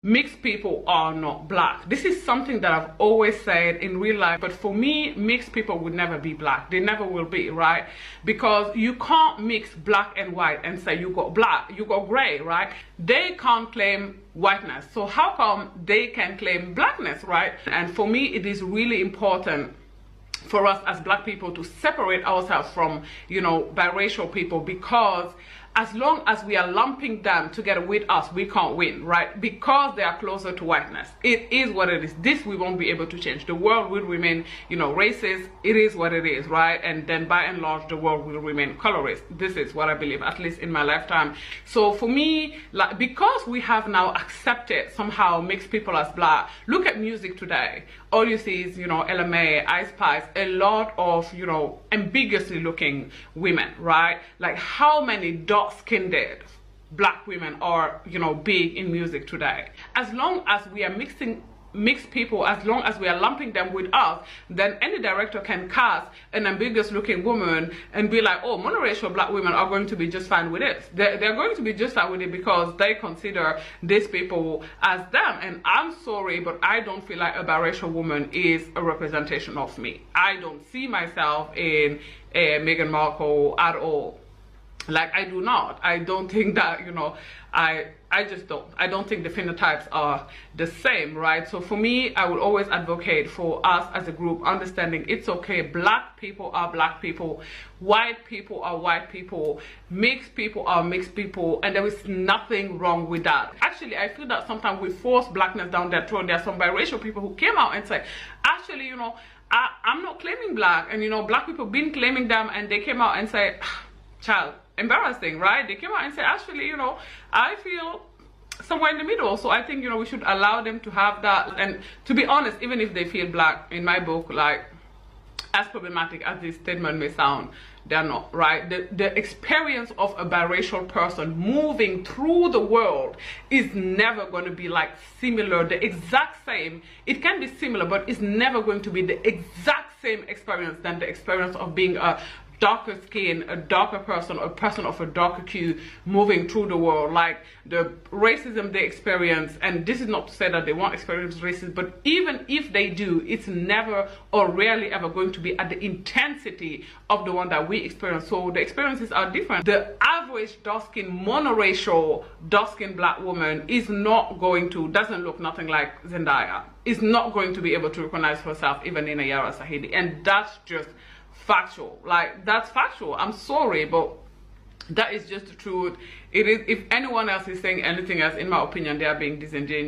mixed people are not black. This is something that I've always said in real life, but for me, mixed people would never be black. They never will be, right? Because you can't mix black and white and say you got black, you got gray, right? They can't claim whiteness, so how come they can claim blackness, right? And for me, it is really important for us as black people to separate ourselves from, you know, biracial people, because as long as we are lumping them together with us, we can't win, right? Because they are closer to whiteness. It is what it is. This we won't be able to change. The world will remain, you know, racist. It is what it is, right? And then by and large, the world will remain colorist. This is what I believe, at least in my lifetime. So for me, like, because we have now accepted somehow mixed people as black, look at music today. All you see is, you know, LMA, Ice Spice, a lot of, you know, ambiguously looking women, right? Like how many dark-skinned black women are, you know, big in music today. As long as we are mixed people, as long as we are lumping them with us, then any director can cast an ambiguous looking woman and be like, oh, monoracial black women are going to be just fine with it. They're going to be just fine with it because they consider these people as them. And I'm sorry, but I don't feel like a biracial woman is a representation of me. I don't see myself in Meghan Markle at all. Like, I do not. I don't think that, you know, I just don't. I don't think the phenotypes are the same, right? So for me, I would always advocate for us as a group understanding it's okay. Black people are black people. White people are white people. Mixed people are mixed people. And there is nothing wrong with that. Actually, I feel that sometimes we force blackness down their throat. There are some biracial people who came out and say, actually, you know, I'm not claiming black. And, you know, black people been claiming them, and they came out and say, child, embarrassing, right? They came out and said, actually, you know, I feel somewhere in the middle. So I think, you know, we should allow them to have that. And to be honest, even if they feel black, in my book, like, as problematic as this statement may sound, they're not, right? The experience of a biracial person moving through the world is never going to be like similar, the exact same. It can be similar, but it's never going to be the exact same experience than the experience of being a darker skin, a darker person, a person of a darker hue moving through the world. Like the racism they experience, and this is not to say that they won't experience racism, but even if they do, it's never or rarely ever going to be at the intensity of the one that we experience. So the experiences are different. The average dark-skinned, monoracial, dark-skinned black woman is not going to, doesn't look nothing like Zendaya, is not going to be able to recognize herself even in a Yara Sahidi, and that's just factual. Like, that's factual. I'm sorry, but that is just the truth. It is. If anyone else is saying anything else, in my opinion, they are being disingenuous.